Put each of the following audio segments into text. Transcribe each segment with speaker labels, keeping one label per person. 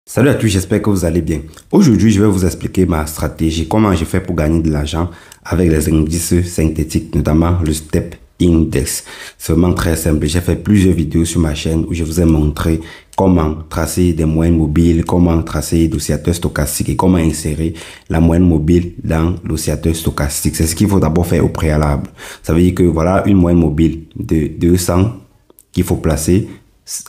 Speaker 1: Salut à tous, j'espère que vous allez bien. Aujourd'hui, je vais vous expliquer ma stratégie, comment je fais pour gagner de l'argent avec les indices synthétiques, notamment le Step Index. C'est vraiment très simple. J'ai fait plusieurs vidéos sur ma chaîne où je vous ai montré comment tracer des moyennes mobiles, comment tracer l'oscillateur stochastique et comment insérer la moyenne mobile dans l'oscillateur stochastique. C'est ce qu'il faut d'abord faire au préalable. Ça veut dire que voilà une moyenne mobile de 200 qu'il faut placer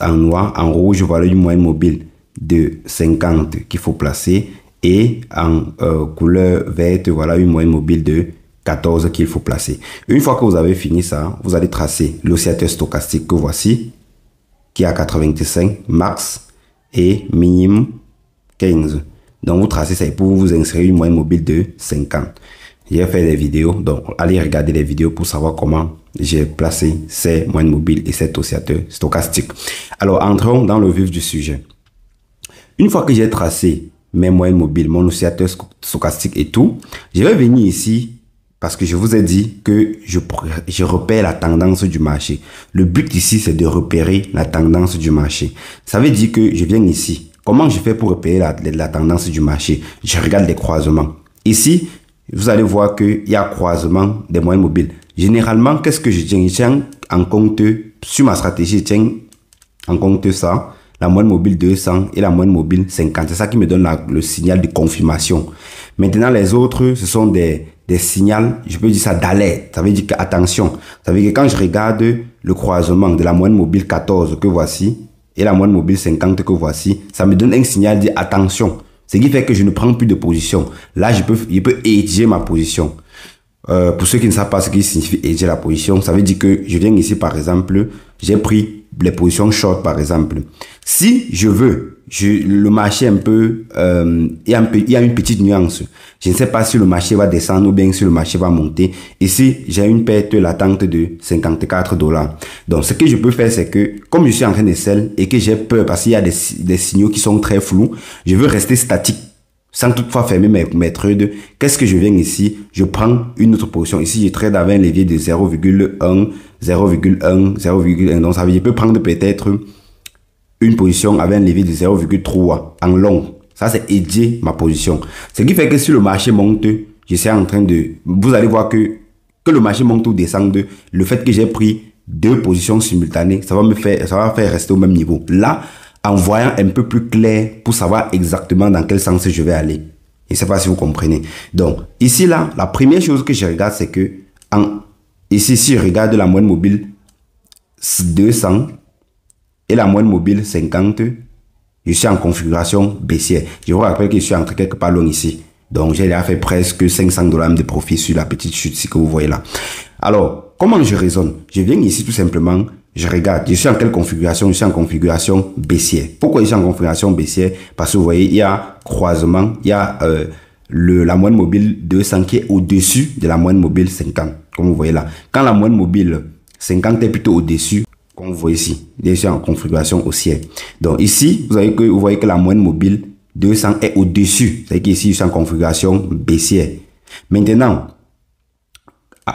Speaker 1: en noir, en rouge, voilà une moyenne mobile de 50 qu'il faut placer et en couleur verte, voilà une moyenne mobile de 14 qu'il faut placer. Une fois que vous avez fini ça, vous allez tracer l'oscillateur stochastique que voici, qui est à 85 max et minimum 15. Donc vous tracez ça pour vous insérer une moyenne mobile de 50. J'ai fait des vidéos, donc allez regarder les vidéos pour savoir comment j'ai placé ces moyennes mobiles et cet oscillateur stochastique. Alors entrons dans le vif du sujet. Une fois que j'ai tracé mes moyennes mobiles, mon oscillateur stochastique et tout, je vais venir ici parce que je vous ai dit que je repère la tendance du marché. Le but ici, c'est de repérer la tendance du marché. Ça veut dire que je viens ici. Comment je fais pour repérer la tendance du marché? Je regarde les croisements. Ici, vous allez voir qu'il y a croisement des moyennes mobiles. Généralement, qu'est-ce que je tiens? Je tiens en compte, sur ma stratégie, je tiens en compte ça. La moyenne mobile 200 et la moyenne mobile 50. C'est ça qui me donne le signal de confirmation. Maintenant, les autres, ce sont des signaux, je peux dire ça d'alerte. Ça veut dire que, attention, ça veut dire que quand je regarde le croisement de la moyenne mobile 14 que voici et la moyenne mobile 50 que voici, ça me donne un signal de attention. Ce qui fait que je ne prends plus de position. Là, je peux hedger ma position. Pour ceux qui ne savent pas ce qui signifie hedger la position, ça veut dire que je viens ici, par exemple, j'ai pris les positions short, par exemple. Si je veux, le marché un peu, il y a une petite nuance. Je ne sais pas si le marché va descendre ou bien si le marché va monter. Ici, j'ai une perte latente de 54 $. Donc, ce que je peux faire, c'est que, comme je suis en train de sell et que j'ai peur parce qu'il y a des signaux qui sont très flous, je veux rester statique sans toutefois fermer mes trades. Qu'est-ce que je viens ici? Je prends une autre position. Ici, je trade avec un levier de 0,1, 0,1, 0,1. Donc, ça veut dire que je peux prendre peut-être une position avec un levier de 0,3 en long. Ça, c'est hedger ma position. Ce qui fait que si le marché monte, je suis en train de... Vous allez voir que le marché monte ou descende, le fait que j'ai pris deux positions simultanées, ça va faire rester au même niveau. Là, en voyant un peu plus clair pour savoir exactement dans quel sens je vais aller. Je ne sais pas si vous comprenez. Donc, ici, là, la première chose que je regarde, c'est que ici, si je regarde la moyenne mobile 200 et la moyenne mobile 50, je suis en configuration baissière. Je vous rappelle que je suis entré quelque part long ici. Donc, j'ai déjà fait presque 500 $ de profit sur la petite chute ici que vous voyez là. Alors, comment je raisonne? Je viens ici tout simplement, je regarde, je suis en quelle configuration? Je suis en configuration baissière. Pourquoi je suis en configuration baissière? Parce que vous voyez, il y a croisement, il y a la moyenne mobile 200 qui est au-dessus de la moyenne mobile 50, comme vous voyez là. Quand la moyenne mobile 50 est plutôt au-dessus, comme vous voyez ici, je suis en configuration haussière. Donc ici, vous voyez que la moyenne mobile 200 est au-dessus. C'est-à-dire qu'ici, je suis en configuration baissière. Maintenant,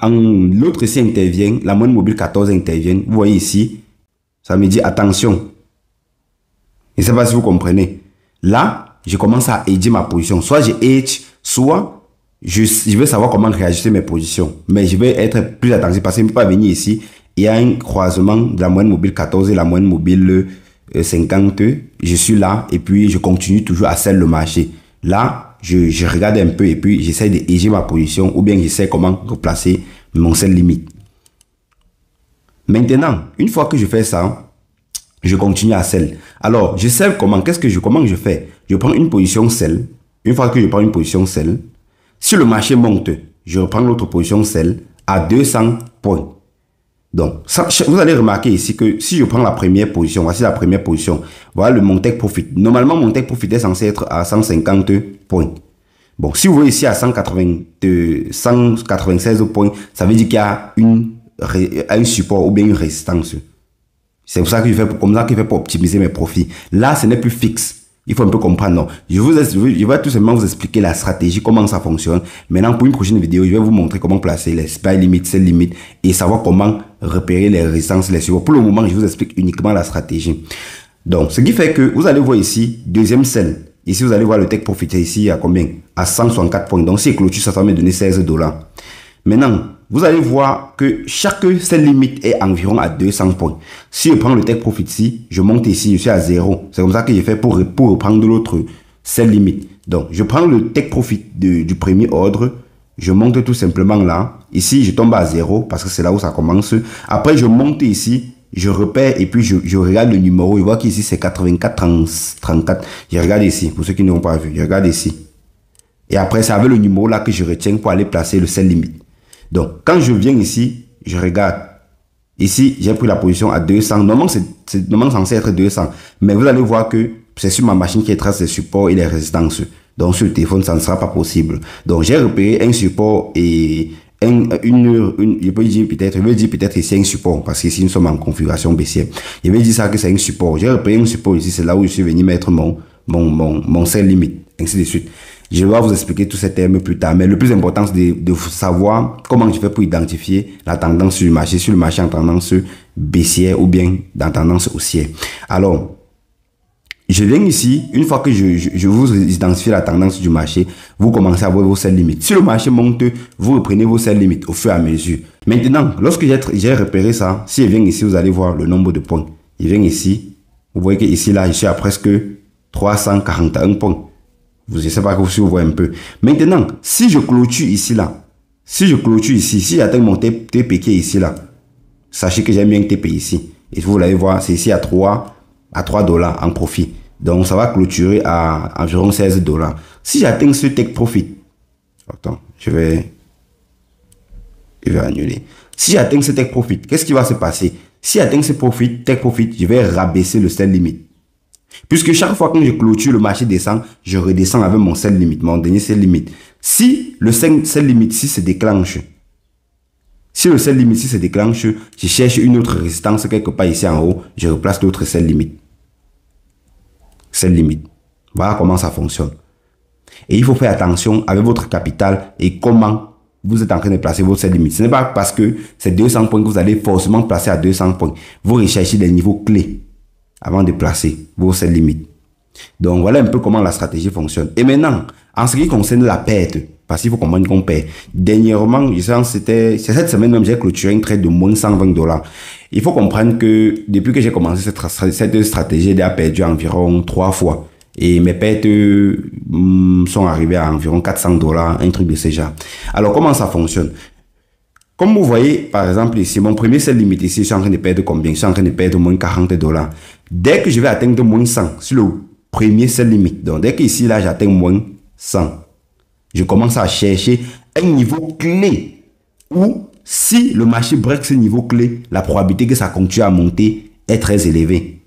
Speaker 1: l'autre ici intervient, la moyenne mobile 14 intervient. Vous voyez ici, ça me dit attention. Je ne sais pas si vous comprenez. Là, je commence à hedger ma position. Soit je hedge, soit je veux savoir comment réajuster mes positions. Mais je vais être plus attentif parce que je ne peux pas venir ici. Il y a un croisement de la moyenne mobile 14 et la moyenne mobile 50. Je suis là et puis je continue toujours à sell le marché. Là, je regarde un peu et puis j'essaie de hedger ma position ou bien je sais comment replacer mon sell limite. Maintenant, une fois que je fais ça, je continue à sell. Alors, je sell comment? Comment je fais? Je prends une position sell. Une fois que je prends une position sell, si le marché monte, je reprends l'autre position sell à 200 points. Donc, ça, vous allez remarquer ici que si je prends la première position, voici la première position, voilà mon take profit. Normalement, mon take profit est censé être à 150 points. Bon, si vous voyez ici à 196 points, ça veut dire qu'il y a un support ou bien une résistance. C'est pour ça que je fais pour optimiser mes profits. Là, ce n'est plus fixe. Il faut un peu comprendre. Non. Je vais tout simplement vous expliquer la stratégie, comment ça fonctionne. Maintenant, pour une prochaine vidéo, je vais vous montrer comment placer les buy limits, sell limits et savoir comment repérer les résistances, les supports. Pour le moment, je vous explique uniquement la stratégie. Donc, ce qui fait que vous allez voir ici, deuxième scène. Ici, vous allez voir le take profit ici à combien? À 164 points. Donc, si je clôture, ça va me donner 16 $. Maintenant, vous allez voir que chaque sell limite est environ à 200 points. Si je prends le take profit ici, je monte ici, je suis à 0. C'est comme ça que j'ai fait pour reprendre l'autre sell limite. Donc, je prends le take profit du premier ordre. Je monte tout simplement là. Ici, je tombe à 0 parce que c'est là où ça commence. Après, je monte ici. Je repère et puis je regarde le numéro. Je vois qu'ici, c'est 84 34. Je regarde ici, pour ceux qui n'ont pas vu. Je regarde ici. Et après, c'est avec le numéro là que je retiens pour aller placer le sell limite. Donc, quand je viens ici, je regarde. Ici, j'ai pris la position à 200. Normalement, c'est censé être 200. Mais vous allez voir que c'est sur ma machine qui trace les supports et les résistances. Donc, sur le téléphone, ça ne sera pas possible. Donc, j'ai repéré un support et je peux dire peut-être ici un support parce qu'ici nous sommes en configuration baissière. Je vais dire ça que c'est un support. J'ai repéré un support ici, c'est là où je suis venu mettre mon sell limite, ainsi de suite. Je vais vous expliquer tous ces termes plus tard, mais le plus important c'est de savoir comment je fais pour identifier la tendance sur le marché en tendance baissière ou bien dans tendance haussière. Alors, je viens ici, une fois que je vous identifie la tendance du marché, vous commencez à voir vos sell limites. Si le marché monte, vous reprenez vos sell limites au fur et à mesure. Maintenant, lorsque j'ai repéré ça, si je viens ici, vous allez voir le nombre de points. Je viens ici, vous voyez que ici, là, je suis à presque 341 points. Je ne sais pas si vous voyez un peu. Maintenant, si je clôture ici, là, si j'atteins mon TP qui est ici, là, sachez que j'ai mis un TP ici. Et vous allez voir, c'est ici à 3 $ en profit. Donc, ça va clôturer à environ 16 $. Si j'atteins ce take profit, attends, je vais annuler. Si j'atteins ce take profit, qu'est-ce qui va se passer? Si j'atteins ce take profit, je vais rabaisser le sell limite. Puisque chaque fois que je clôture, le marché descend, je redescends avec mon sell limite, mon dernier sell limite. Si le sell limite ici se déclenche, je cherche une autre résistance quelque part ici en haut, je replace l'autre sell limite. Voilà comment ça fonctionne. Et il faut faire attention avec votre capital et comment vous êtes en train de placer votre sell limite. Ce n'est pas parce que c'est 200 points que vous allez forcément placer à 200 points. Vous recherchez des niveaux clés avant de placer vos sell limites. Donc voilà un peu comment la stratégie fonctionne. Et maintenant, en ce qui concerne la perte, parce qu'il faut comprendre qu'on perd. Dernièrement, c'est cette semaine même, j'ai clôturé un trade de moins 120 $. Il faut comprendre que depuis que j'ai commencé cette stratégie, j'ai perdu environ 3 fois. Et mes pertes sont arrivées à environ 400 $, un truc de ce genre. Alors, comment ça fonctionne? Comme vous voyez, par exemple, ici, mon premier sell limite ici, je suis en train de perdre combien? Je suis en train de perdre moins 40 $. Dès que je vais atteindre moins 100 sur le premier sell limite, donc dès que ici, là, j'atteins moins 100, je commence à chercher un niveau clé où, si le marché break ce niveau clé, la probabilité que ça continue à monter est très élevée.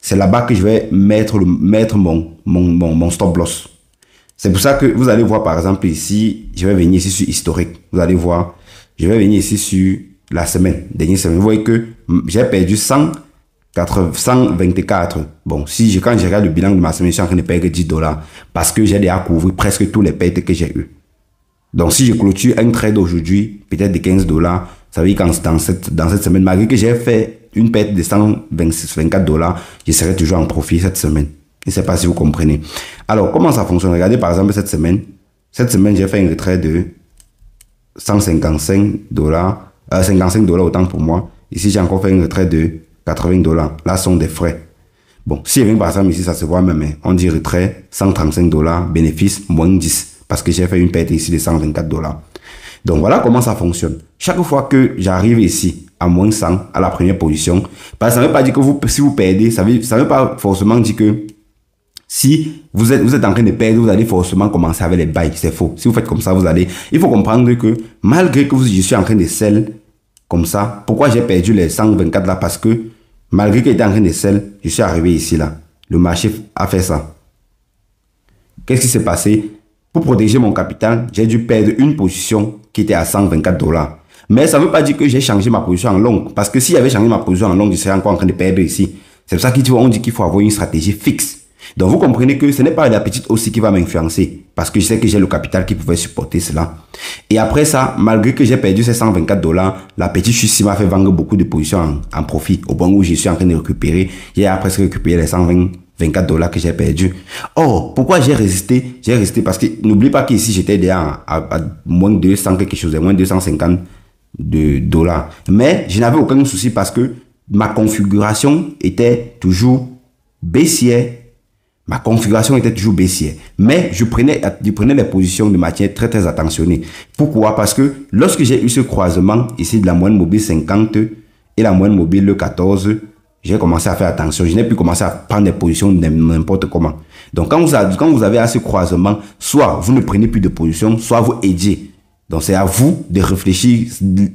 Speaker 1: C'est là-bas que je vais mettre mon stop loss. C'est pour ça que vous allez voir, par exemple, ici, je vais venir ici sur historique. Vous allez voir, je vais venir ici sur la semaine, dernière semaine. Vous voyez que j'ai perdu 124. Bon, quand je regarde le bilan de ma semaine, je suis en train de perdre 10 $ parce que j'ai déjà couvert presque tous les pertes que j'ai eues. Donc, si je clôture un trade aujourd'hui, peut-être de 15 $, ça veut dire que dans cette semaine, malgré que j'ai fait une perte de 124 $, je serai toujours en profit cette semaine. Je ne sais pas si vous comprenez. Alors, comment ça fonctionne? Regardez par exemple cette semaine. Cette semaine, j'ai fait un retrait de 155 $, 55 $ autant pour moi. Ici, j'ai encore fait un retrait de 80 $. Là, sont des frais. Bon, si je viens par exemple ici, ça se voit même. On dit retrait, 135 $, bénéfice, moins 10. Parce que j'ai fait une perte ici de 124 $. Donc, voilà comment ça fonctionne. Chaque fois que j'arrive ici à moins 100, à la première position, parce que ça ne veut pas dire que si vous perdez, ça ne veut pas forcément dire que si vous êtes en train de perdre, vous allez forcément commencer avec les buys. C'est faux. Si vous faites comme ça, il faut comprendre que malgré que je suis en train de sell comme ça, pourquoi j'ai perdu les 124 là? Parce que malgré que j'étais en train de sell, je suis arrivé ici là. Le marché a fait ça. Qu'est-ce qui s'est passé? Pour protéger mon capital, j'ai dû perdre une position qui était à 124 $. Mais ça ne veut pas dire que j'ai changé ma position en long. Parce que si j'avais changé ma position en long, je serais encore en train de perdre ici. C'est pour ça qu'on dit qu'il faut avoir une stratégie fixe. Donc vous comprenez que ce n'est pas la petite hausse qui va m'influencer. parce que je sais que j'ai le capital qui pouvait supporter cela. Et après ça, malgré que j'ai perdu ces 124 $, la petite chute m'a fait vendre beaucoup de positions en profit. Au point où je suis en train de récupérer, j'ai presque récupéré les 124 $ que j'ai perdu. Or, pourquoi j'ai résisté? J'ai résisté parce que n'oublie pas qu'ici, j'étais déjà à moins de 200 quelque chose, moins de 250 $. Mais je n'avais aucun souci parce que ma configuration était toujours baissière. Ma configuration était toujours baissière. Mais je prenais les positions de manière très très attentionnée. Pourquoi? Parce que lorsque j'ai eu ce croisement ici de la moyenne mobile 50 et la moyenne mobile 14, j'ai commencé à faire attention. Je n'ai plus commencé à prendre des positions n'importe comment. Donc quand vous avez à ce croisement, soit vous ne prenez plus de position, soit vous hedgez. Donc c'est à vous de réfléchir.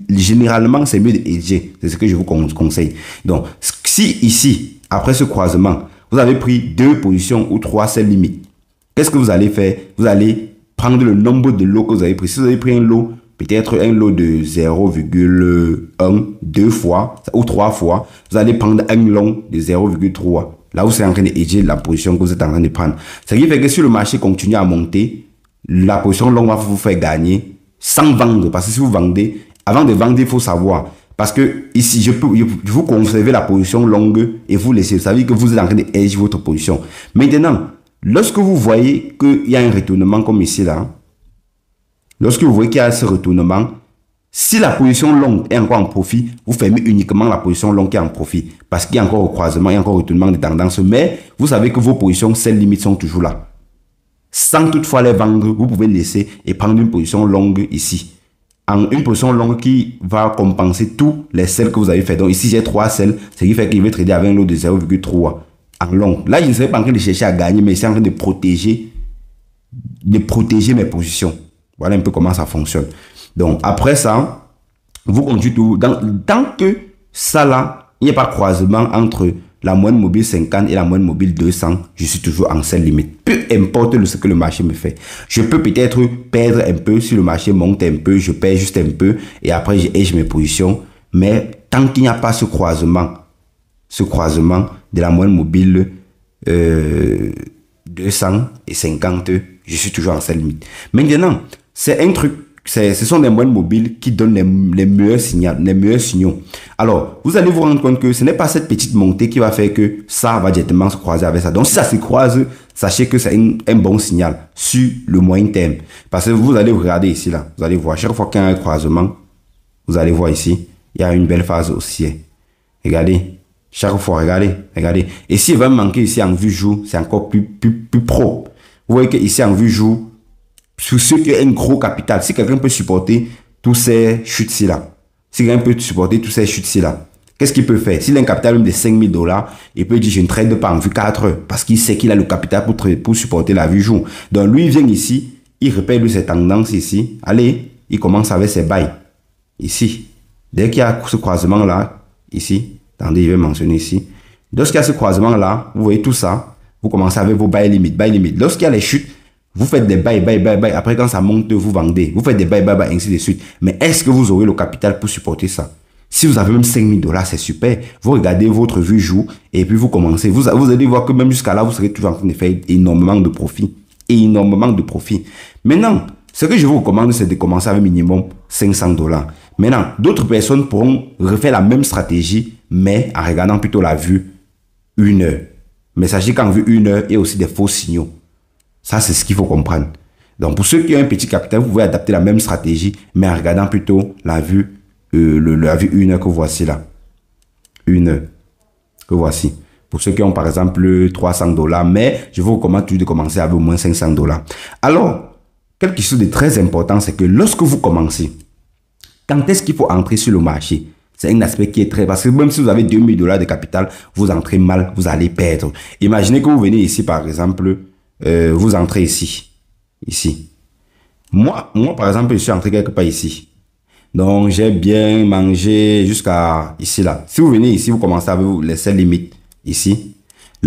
Speaker 1: Généralement, c'est mieux de hedger. C'est ce que je vous conseille. Donc si ici, après ce croisement, vous avez pris 2 positions ou 3 sell limites, qu'est-ce que vous allez faire? Vous allez prendre le nombre de lots que vous avez pris. Si vous avez pris un lot, peut-être un lot de 0,1, 2 fois ou 3 fois, vous allez prendre un long de 0,3. Là, vous êtes en train de hedger la position que vous êtes en train de prendre. Ce qui fait que si le marché continue à monter, la position longue va vous faire gagner sans vendre. Parce que si vous vendez, avant de vendre, il faut savoir. Parce que ici, vous conservez la position longue et vous laissez. Ça veut dire que vous êtes en train de hedger votre position. Maintenant, lorsque vous voyez qu'il y a un retournement comme ici, là, lorsque vous voyez qu'il y a ce retournement, si la position longue est encore en profit, vous fermez uniquement la position longue qui est en profit. Parce qu'il y a encore au croisement, il y a encore retournement de tendance. Mais vous savez que vos positions, celles limites sont toujours là. Sans toutefois les vendre, vous pouvez laisser et prendre une position longue ici. En une position longue qui va compenser tous les sells que vous avez fait. Donc ici, j'ai 3 sells, ce qui fait qu'il va trader avec un lot de 0,3 en long. Là, je ne serai pas en train de chercher à gagner, mais je suis en train de protéger mes positions. Voilà un peu comment ça fonctionne. Donc après ça, vous continuez tout. Tant que ça là, il n'y a pas de croisement entre la moyenne mobile 50 et la moyenne mobile 200, je suis toujours en sell limite. Peu importe ce que le marché me fait. Je peux peut-être perdre un peu si le marché monte un peu, je perds juste un peu et après je hedge mes positions. Mais tant qu'il n'y a pas ce croisement de la moyenne mobile 200 et 50, je suis toujours en sell limite. Maintenant, c'est un truc. Ce sont des moyennes mobiles qui donnent les meilleurs signaux. Alors, vous allez vous rendre compte que ce n'est pas cette petite montée qui va faire que ça va directement se croiser avec ça. Donc, si ça se croise, sachez que c'est un bon signal sur le moyen terme. Parce que vous allez regarder ici, là. Vous allez voir, chaque fois qu'il y a un croisement, vous allez voir ici, il y a une belle phase haussière. Regardez. Chaque fois, regardez. Et s'il va me manquer ici en vue jour, c'est encore plus pro. Vous voyez que ici en vue jour, sur ceux qui ont un gros capital, si quelqu'un peut supporter tous ces chutes-ci là, qu'est-ce qu'il peut faire? S'il a un capital même de 5 000 $, il peut dire je ne trade pas en vue 4 heures parce qu'il sait qu'il a le capital pour supporter la vue jour. Donc lui, il vient ici, il repère lui ses tendances ici. Allez, il commence avec ses buys ici. Dès qu'il y a ce croisement là, ici, attendez, je vais mentionner ici. Lorsqu'il y a ce croisement là, vous voyez tout ça, vous commencez avec vos buy limit. Lorsqu'il y a les chutes, vous faites des buy. Après, quand ça monte, vous vendez. Vous faites des buy, ainsi de suite. Mais est-ce que vous aurez le capital pour supporter ça? Si vous avez même 5 000 $, c'est super. Vous regardez votre vue jour et puis vous commencez. Vous allez voir que même jusqu'à là, vous serez toujours en train de faire énormément de profit. Maintenant, ce que je vous recommande, c'est de commencer avec minimum 500 $. Maintenant, d'autres personnes pourront refaire la même stratégie, mais en regardant plutôt la vue 1 heure. Mais sachez qu'en vue 1 heure, il y a aussi des faux signaux. Ça, c'est ce qu'il faut comprendre. Donc, pour ceux qui ont un petit capital, vous pouvez adapter la même stratégie, mais en regardant plutôt la vue, la vue 1 heure que voici là. 1 heure que voici. Pour ceux qui ont par exemple 300 $, mais je vous recommande toujours de commencer avec au moins 500 $. Alors, quelque chose de très important, c'est que lorsque vous commencez, quand est-ce qu'il faut entrer sur le marché? C'est un aspect qui est très... Parce que même si vous avez 2 000 $ de capital, vous entrez mal, vous allez perdre. Imaginez que vous venez ici, par exemple... vous entrez ici. Moi, par exemple, je suis entré quelque part ici. Donc, j'ai bien mangé jusqu'à ici, là. Si vous venez ici, vous commencez avec les sell limites ici.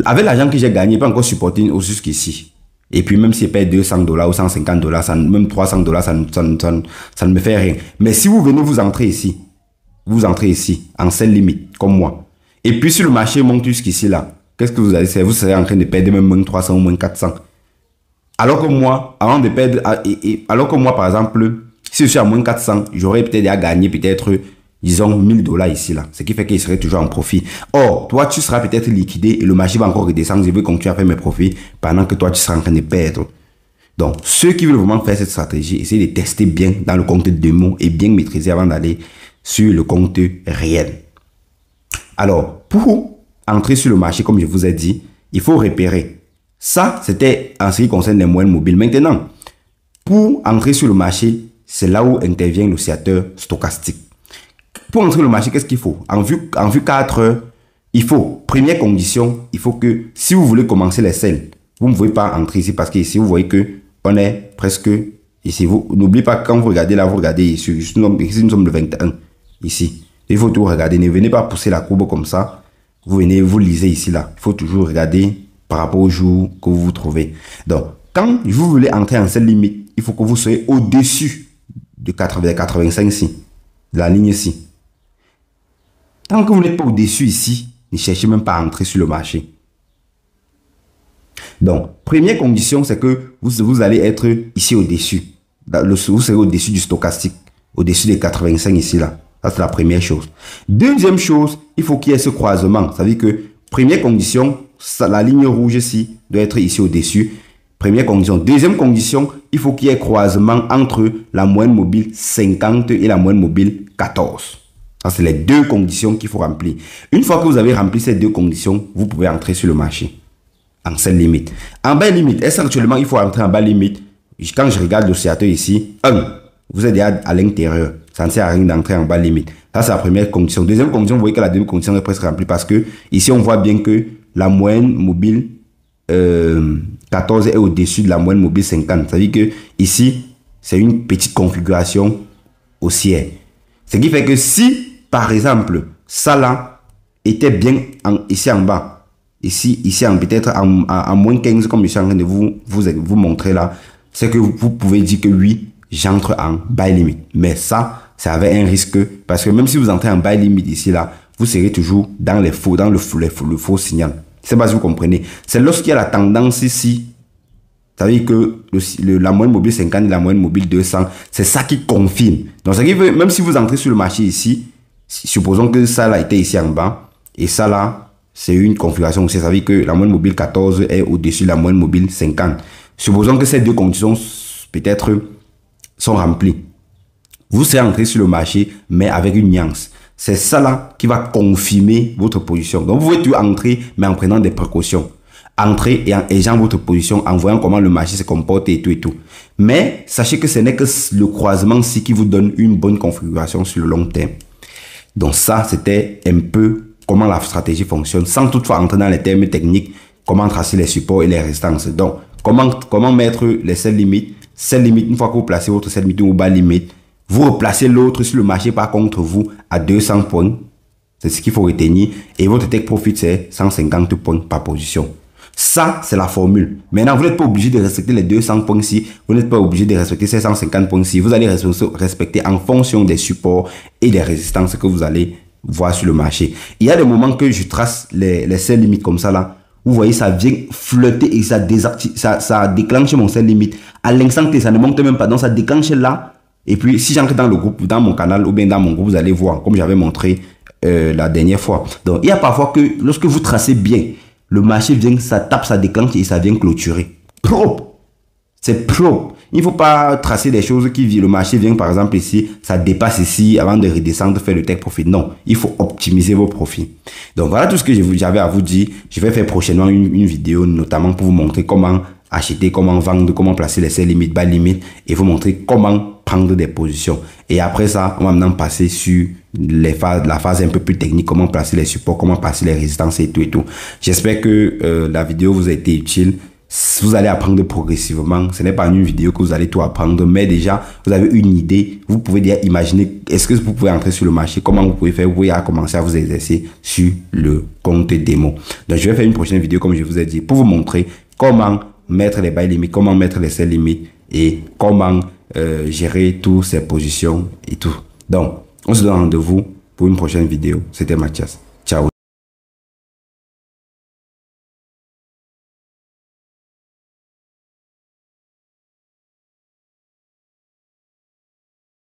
Speaker 1: Avec l'argent que j'ai gagné, je peux encore supporter jusqu'ici. Et puis, même si je paye 200 $ ou 150 $, même 300 $, ça ne me fait rien. Mais si vous venez, vous entrez ici, en sell limite, comme moi. Et puis, si le marché monte jusqu'ici, là, qu'est-ce que vous allez faire? Vous serez en train de perdre même moins 300 ou moins 400. Alors que moi, avant de perdre, alors que moi, par exemple, si je suis à moins 400, j'aurais peut-être à gagner peut-être, disons, 1000 $ ici, là. Ce qui fait qu'il serait toujours en profit. Or, toi, tu seras peut-être liquidé et le marché va encore redescendre. Je vais continuer à faire mes profits pendant que toi, tu seras en train de perdre. Donc, ceux qui veulent vraiment faire cette stratégie, essayez de tester bien dans le compte démo et bien maîtriser avant d'aller sur le compte réel. Alors, pour entrer sur le marché, comme je vous ai dit, il faut repérer. Ça, c'était en ce qui concerne les moyennes mobiles. Maintenant, pour entrer sur le marché, c'est là où intervient l'oscillateur stochastique. Pour entrer sur le marché, qu'est-ce qu'il faut? En vue 4 heures, il faut, première condition, il faut que si vous voulez commencer les selles, vous ne pouvez pas entrer ici parce que ici, vous voyez que on est presque ici. N'oubliez pas, quand vous regardez là, vous regardez ici, ici nous sommes le 21, ici. Il faut tout regarder. Ne venez pas pousser la courbe comme ça. Vous venez, vous lisez ici là. Il faut toujours regarder par rapport au jour que vous vous trouvez. Donc, quand vous voulez entrer en cette limite, il faut que vous soyez au-dessus de 85 ici, de la ligne ici. Tant que vous n'êtes pas au-dessus ici, ne cherchez même pas à entrer sur le marché. Donc, première condition, c'est que vous allez être ici au-dessus. Vous serez au-dessus du stochastique, au-dessus des 85 ici là. Ça, c'est la première chose. Deuxième chose, il faut qu'il y ait ce croisement. Ça veut dire que, première condition, la ligne rouge ici doit être ici au-dessus. Première condition. Deuxième condition, il faut qu'il y ait croisement entre la moyenne mobile 50 et la moyenne mobile 14. Ça, c'est les deux conditions qu'il faut remplir. Une fois que vous avez rempli ces deux conditions, vous pouvez entrer sur le marché. En cette limite. En bas limite, est-ce actuellement il faut entrer en bas limite? Quand je regarde l'oscillateur ici, vous êtes déjà à l'intérieur. Ça ne sert à rien d'entrer en bas limite. Ça, c'est la première condition. Deuxième condition, vous voyez que la deuxième condition est presque remplie parce que ici, on voit bien que la moyenne mobile 14 est au-dessus de la moyenne mobile 50. Ça veut dire que ici, c'est une petite configuration haussière. Ce qui fait que si, par exemple, ça là était bien ici en bas, ici peut-être en moins 15, comme je suis en train de vous montrer là, c'est que vous pouvez dire que oui, j'entre en buy limit. Mais ça avait un risque parce que même si vous entrez en buy limit ici là, vous serez toujours dans le faux signal. C'est pas si vous comprenez. C'est lorsqu'il y a la tendance ici, ça veut dire que la moyenne mobile 50 et la moyenne mobile 200, c'est ça qui confirme. Donc ça veut dire que même si vous entrez sur le marché ici, supposons que ça là était ici en bas et ça là, c'est une configuration aussi. Ça veut dire que la moyenne mobile 14 est au-dessus de la moyenne mobile 50. Supposons que ces deux conditions peut-être sont remplies. Vous serez entré sur le marché, mais avec une nuance. C'est ça là qui va confirmer votre position. Donc, vous pouvez tout entrer, mais en prenant des précautions. Entrez et en ayant votre position, en voyant comment le marché se comporte et tout et tout. Mais sachez que ce n'est que le croisement-ci qui vous donne une bonne configuration sur le long terme. Donc ça, c'était un peu comment la stratégie fonctionne, sans toutefois entrer dans les termes techniques, comment tracer les supports et les résistances. Donc, comment mettre les sell limites. Sell limite, une fois que vous placez votre sell limite ou bas limite, vous replacez l'autre sur le marché par contre vous à 200 points. C'est ce qu'il faut retenir. Et votre take profit, c'est 150 points par position. Ça, c'est la formule. Maintenant, vous n'êtes pas obligé de respecter les 200 points ici. Vous n'êtes pas obligé de respecter ces 150 points ici. Vous allez respecter en fonction des supports et des résistances que vous allez voir sur le marché. Il y a des moments que je trace les sell limites comme ça là. Vous voyez, ça vient flotter et ça déclenche mon sell limite. À l'instant T, ça ne monte même pas. Donc, ça déclenche là. Et puis, si j'entre dans le groupe, dans mon canal ou bien dans mon groupe, vous allez voir, comme j'avais montré la dernière fois. Donc, il y a parfois que lorsque vous tracez bien, le marché vient, ça tape, ça déclenche et ça vient clôturer. Propre. C'est propre. Il ne faut pas tracer des choses qui le marché vient, par exemple, ici, ça dépasse ici avant de redescendre, faire le take profit. Non, il faut optimiser vos profits. Donc, voilà tout ce que j'avais à vous dire. Je vais faire prochainement une vidéo, notamment pour vous montrer comment acheter, comment vendre, comment placer les sell limites, buy limit et vous montrer comment prendre des positions. Et après ça, on va maintenant passer sur la phase un peu plus technique, comment placer les supports, comment placer les résistances et tout et tout. J'espère que la vidéo vous a été utile. Vous allez apprendre progressivement. Ce n'est pas une vidéo que vous allez tout apprendre, mais déjà, vous avez une idée. Vous pouvez déjà imaginer, est-ce que vous pouvez entrer sur le marché? Comment vous pouvez faire? Vous pouvez commencer à vous exercer sur le compte démo. Donc, je vais faire une prochaine vidéo, comme je vous ai dit, pour vous montrer comment mettre les buy limites, comment mettre les sell limites et comment gérer toutes ces positions et tout. Donc, on se donne rendez-vous pour une prochaine vidéo. C'était Mathias.